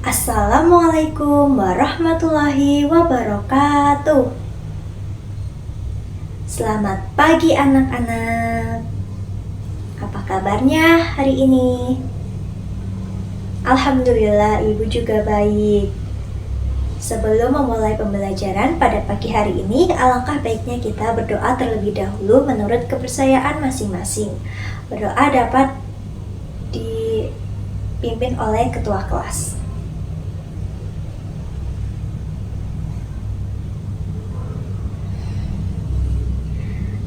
Assalamualaikum warahmatullahi wabarakatuh. Selamat pagi anak-anak. Apa kabarnya hari ini? Alhamdulillah, ibu juga baik. Sebelum memulai pembelajaran pada pagi hari ini, alangkah baiknya kita berdoa terlebih dahulu menurut kepercayaan masing-masing. Berdoa dapat dipimpin oleh ketua kelas.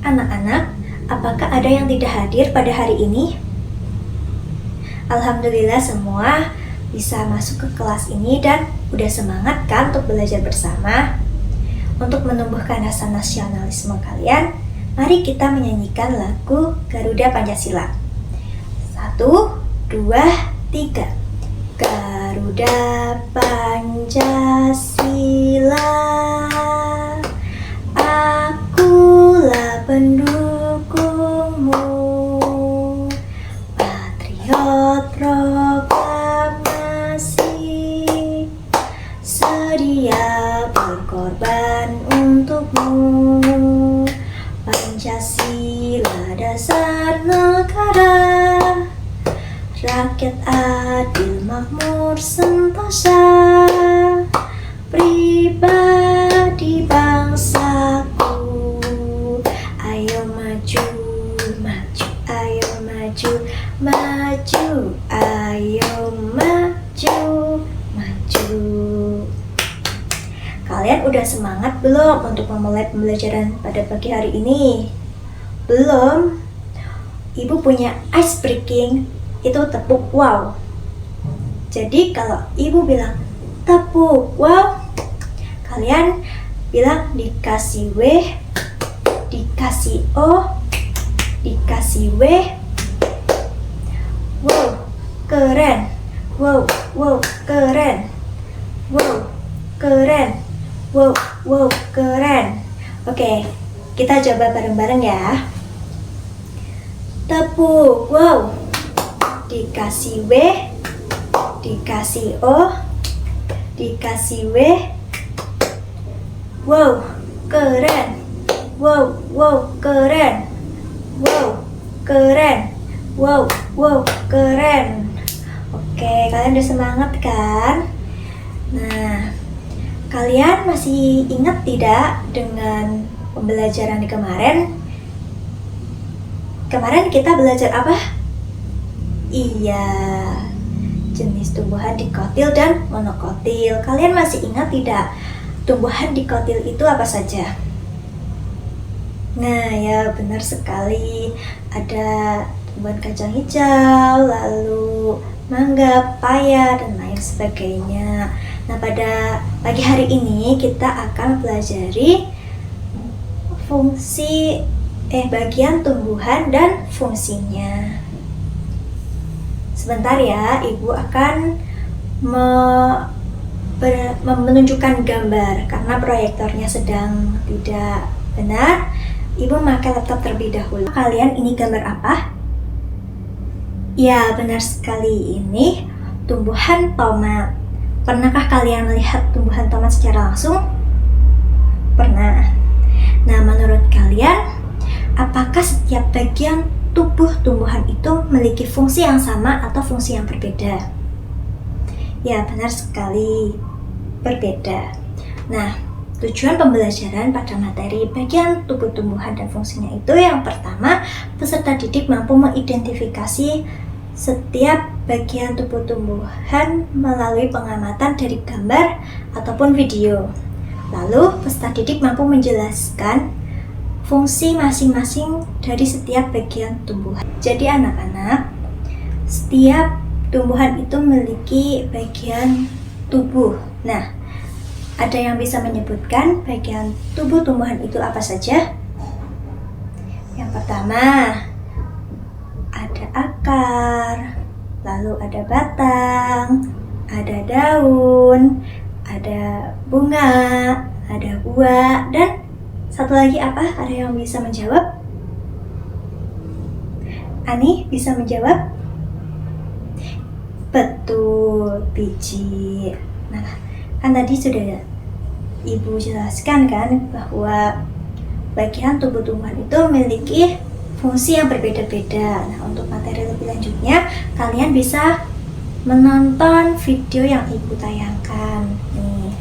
Anak-anak, apakah ada yang tidak hadir pada hari ini? Alhamdulillah semua bisa masuk ke kelas ini dan udah semangat kan untuk belajar bersama? Untuk menumbuhkan rasa nasionalisme kalian, mari kita menyanyikan lagu Garuda Pancasila. 1, 2, 3. Garuda Pancasila, akulah pendukungmu, patriot proklamasi, sedia berkorban untukmu. Pancasila dasar negara, rakyat adil makmur sentosa, pribadi bangsaku. Ayo maju, maju, ayo maju, maju, ayo maju, maju. Kalian udah semangat belum untuk memulai pembelajaran pada pagi hari ini? Belum? Ibu punya ice breaking, itu tepuk wow. Jadi kalau ibu bilang tepuk wow, kalian bilang dikasih W, dikasih O, dikasih W. Wow, keren. Wow, wow, keren. Wow, keren. Wow, wow, keren. Oke, kita coba bareng-bareng ya. Tepuk wow, dikasih W, dikasih O, dikasih W. Wow, keren. Wow, wow, keren. Wow, keren. Wow, wow, keren. Oke, kalian udah semangat kan? Nah, kalian masih ingat tidak dengan pembelajaran di kemarin? Kemarin kita belajar apa? Iya, jenis tumbuhan dikotil dan monokotil. Kalian masih ingat tidak? Tumbuhan dikotil itu apa saja? Nah ya, benar sekali. Ada tumbuhan kacang hijau, lalu mangga, paya, dan lain sebagainya. Nah, pada pagi hari ini kita akan pelajari bagian tumbuhan dan fungsinya. Sebentar ya, ibu akan menunjukkan gambar karena proyektornya sedang tidak benar. Ibu memakai laptop terlebih dahulu. Kalian ini gambar apa? Ya, benar sekali, ini tumbuhan tomat. Pernahkah kalian melihat tumbuhan tomat secara langsung? Pernah. Nah, menurut kalian, apakah setiap bagian tubuh tumbuhan itu memiliki fungsi yang sama atau fungsi yang berbeda? Ya, benar sekali, berbeda. Nah, tujuan pembelajaran pada materi bagian tubuh tumbuhan dan fungsinya itu yang pertama, peserta didik mampu mengidentifikasi setiap bagian tubuh tumbuhan melalui pengamatan dari gambar ataupun video. Lalu, peserta didik mampu menjelaskan fungsi masing-masing dari setiap bagian tumbuhan. Jadi anak-anak, setiap tumbuhan itu memiliki bagian tubuh. Nah, ada yang bisa menyebutkan bagian tubuh tumbuhan itu apa saja? Yang pertama, ada akar, lalu ada batang, ada daun, ada bunga, ada buah, dan satu lagi apa? Ada yang bisa menjawab? Ani bisa menjawab? Betul, biji. Nah, kan tadi sudah Ibu jelaskan kan bahwa bagian tubuh tumbuhan itu memiliki fungsi yang berbeda-beda. Nah, untuk materi lebih lanjutnya, kalian bisa menonton video yang Ibu tayangkan. Nih.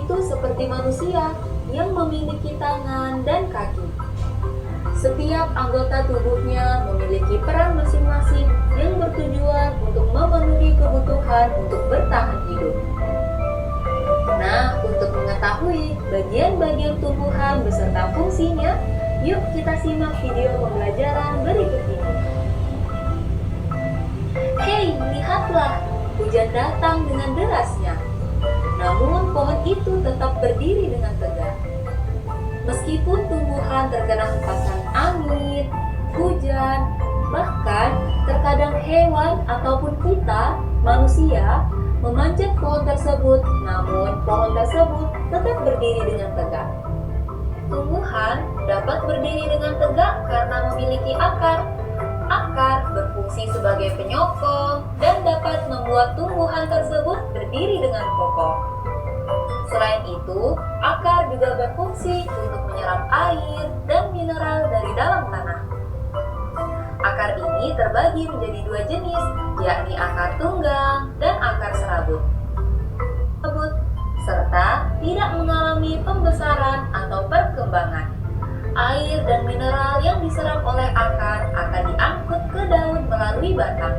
Itu seperti manusia yang memiliki tangan dan kaki. Setiap anggota tubuhnya memiliki peran masing-masing yang bertujuan untuk memenuhi kebutuhan untuk bertahan hidup. Nah, untuk mengetahui bagian-bagian tumbuhan beserta fungsinya, yuk kita simak video pembelajaran berikut ini. Hei, lihatlah, hujan datang dengan derasnya. Namun pohon itu tetap berdiri dengan tegak. Meskipun tumbuhan terkena hempasan angin, hujan, bahkan terkadang hewan ataupun kita, manusia, memanjat pohon tersebut, namun pohon tersebut tetap berdiri dengan tegak. Tumbuhan dapat berdiri dengan tegak karena memiliki akar. Akar berfungsi sebagai penyokong dan dapat membuat tumbuhan tersebut berdiri dengan kokoh. Selain itu, akar juga berfungsi untuk menyerap air dan mineral dari dalam tanah. Akar ini terbagi menjadi dua jenis, yakni akar tunggang dan akar serabut. Serta tidak mengalami pembesaran atau perkembangan. Air dan mineral yang diserap oleh akar akan diangkut ke daun melalui batang.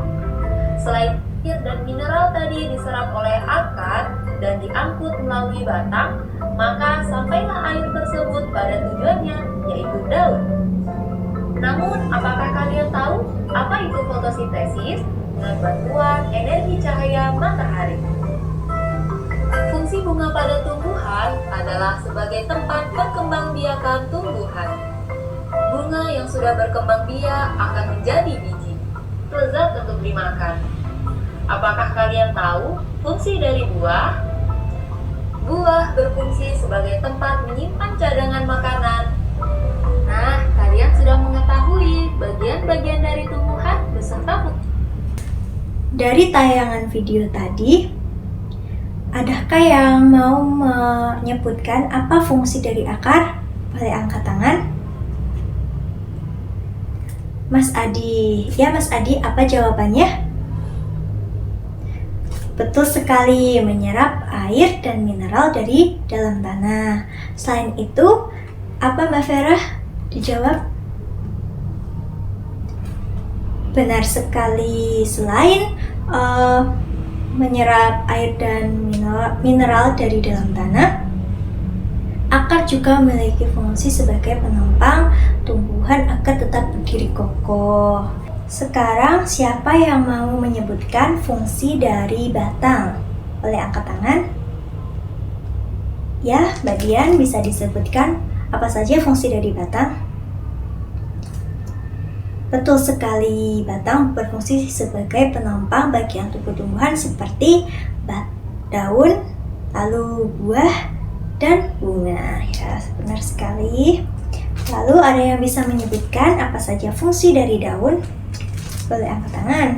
Selain air dan mineral tadi diserap oleh akar dan diangkut melalui batang, maka sampailah air tersebut pada tujuannya, yaitu daun. Namun, apakah kalian tahu apa itu fotosintesis dengan bantuan energi cahaya matahari? Fungsi bunga pada tumbuhan adalah sebagai tempat perkembangbiakan tumbuhan. Bunga yang sudah berkembang biak akan menjadi biji, lezat untuk dimakan. Apakah kalian tahu fungsi dari buah? Buah berfungsi sebagai tempat menyimpan cadangan makanan. Nah, kalian sudah mengetahui bagian-bagian dari tumbuhan beserta fungsi. Dari tayangan video tadi, adakah yang mau menyebutkan apa fungsi dari akar? Boleh angkat tangan. Mas Adi. Ya, Mas Adi, apa jawabannya? Betul sekali, menyerap air dan mineral dari dalam tanah. Selain itu, apa Mbak Vera? Dijawab. Benar sekali, selain menyerap air dan mineral dari dalam tanah, akar juga memiliki fungsi sebagai penopang tumbuhan agar tetap berdiri kokoh. Sekarang siapa yang mau menyebutkan fungsi dari batang? Boleh angkat tangan. Ya, Mbak Dian, bisa disebutkan apa saja fungsi dari batang? Betul sekali, batang berfungsi sebagai penopang bagian tubuh tumbuhan seperti daun, lalu buah, dan bunga. Ya, benar sekali. Lalu ada yang bisa menyebutkan apa saja fungsi dari daun? Boleh angkat tangan.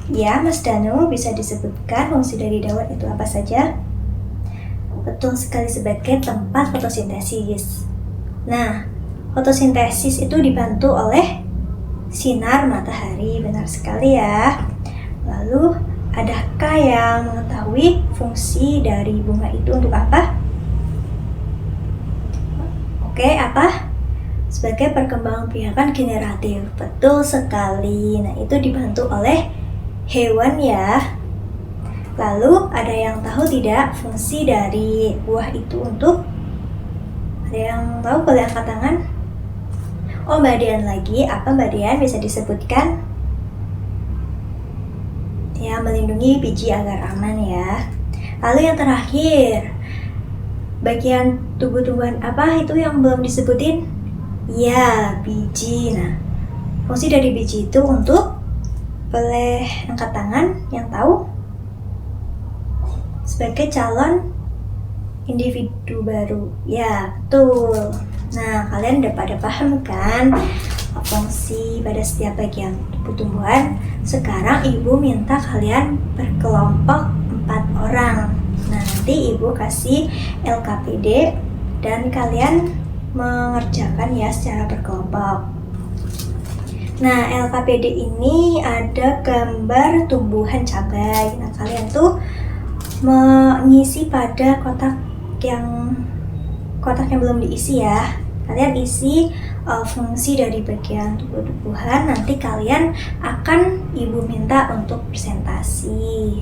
Ya, Mas Danu, bisa disebutkan fungsi dari daun itu apa saja? Betul sekali, sebagai tempat fotosintesis. Nah, fotosintesis itu dibantu oleh sinar matahari, benar sekali ya. Lalu, adakah yang mengetahui fungsi dari bunga itu untuk apa? Oke, apa? Sebagai perkembangbiakan generatif. Betul sekali. Nah, itu dibantu oleh hewan ya. Lalu, ada yang tahu tidak fungsi dari buah itu untuk? Ada yang tahu? Boleh angkat tangan. Oh, Mbak Dian lagi. Apa Mbak Dian, bisa disebutkan? Ya, melindungi biji agar aman ya. Lalu yang terakhir, bagian tubuh tumbuhan apa itu yang belum disebutin? Ya, biji. Nah, fungsi dari biji itu untuk? Boleh angkat tangan yang tahu? Sebagai calon individu baru. Ya, betul. Nah, kalian udah pada paham kan fungsi pada setiap bagian tubuh tumbuhan? Sekarang ibu minta kalian berkelompok 4 orang. Nah, nanti ibu kasih LKPD dan kalian mengerjakan ya secara berkelompok. Nah, LKPD ini ada gambar tumbuhan cabai. Nah, kalian tuh mengisi pada kotak yang belum diisi ya. Kalian isi fungsi dari bagian tumbuh-tumbuhan. Nanti kalian akan ibu minta untuk presentasi.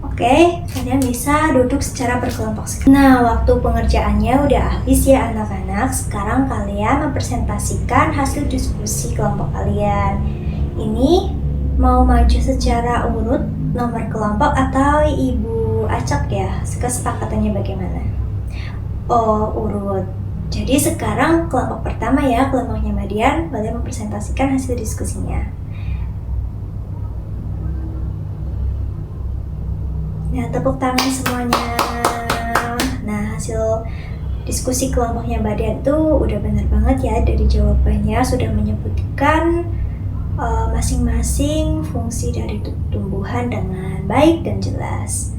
Oke, kalian bisa duduk secara berkelompok. Nah, waktu pengerjaannya udah habis ya anak-anak. Sekarang kalian mempresentasikan hasil diskusi kelompok kalian. Ini mau maju secara urut nomor kelompok atau ibu acak ya? Kesepakatannya bagaimana? Oh, urut. Jadi sekarang kelompok pertama ya, kelompoknya Madian, boleh mempresentasikan hasil diskusinya. Nah, tepuk tangan semuanya. Nah, hasil diskusi kelompoknya Mbak Dian itu udah benar banget ya. Dari jawabannya sudah menyebutkan masing-masing fungsi dari tumbuhan dengan baik dan jelas.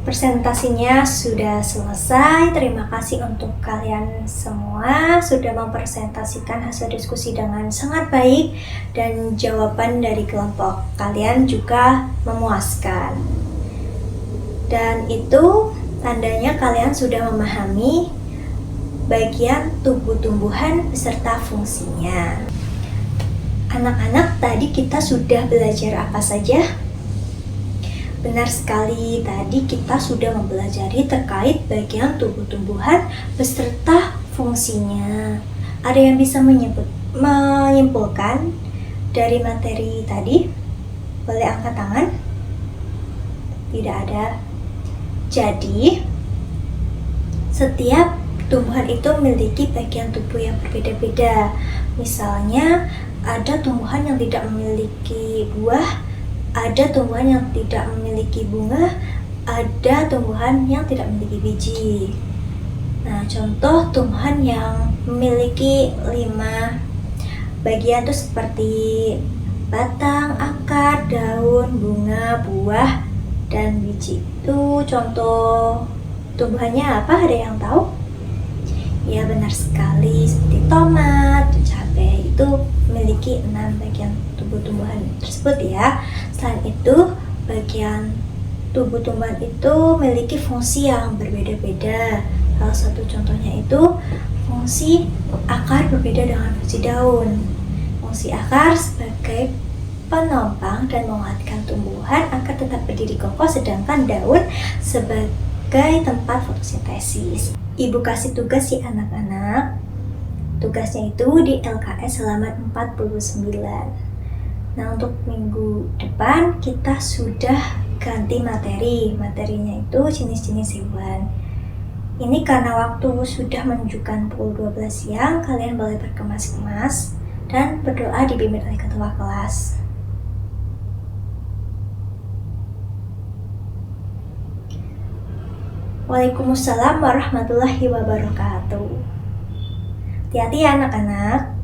Presentasinya sudah selesai. Terima kasih untuk kalian semua sudah mempresentasikan hasil diskusi dengan sangat baik dan jawaban dari kelompok kalian juga memuaskan. Dan itu tandanya kalian sudah memahami bagian tubuh tumbuhan beserta fungsinya. Anak-anak, tadi kita sudah belajar apa saja? Benar sekali, tadi kita sudah mempelajari terkait bagian tubuh tumbuhan beserta fungsinya. Ada yang bisa menyimpulkan dari materi tadi? Boleh angkat tangan? Tidak ada. Jadi, setiap tumbuhan itu memiliki bagian tubuh yang berbeda-beda. Misalnya, ada tumbuhan yang tidak memiliki buah, ada tumbuhan yang tidak memiliki bunga, ada tumbuhan yang tidak memiliki biji. Nah, contoh tumbuhan yang memiliki 5 bagian itu seperti batang, akar, daun, bunga, buah, dan biji. Itu contoh tumbuhannya apa? Ada yang tahu? Ya, benar sekali, seperti tomat, cabai itu memiliki 6 bagian tubuh tumbuhan tersebut ya. Selain itu, bagian tubuh tumbuhan itu memiliki fungsi yang berbeda-beda. Salah satu contohnya itu fungsi akar berbeda dengan fungsi daun. Fungsi akar sebagai penopang dan menguatkan tumbuhan agar tetap berdiri kokoh, sedangkan daun sebagai tempat fotosintesis. Ibu kasih tugas ya anak-anak. Tugasnya itu di LKS halaman 49. Nah, untuk minggu depan kita sudah ganti materi. Materinya itu jenis-jenis hewan. Ini karena waktu sudah menunjukkan pukul 12 siang, kalian boleh berkemas-kemas dan berdoa dibimbing oleh ketua kelas. Waalaikumsalam warahmatullahi wabarakatuh. Hati-hati ya anak-anak.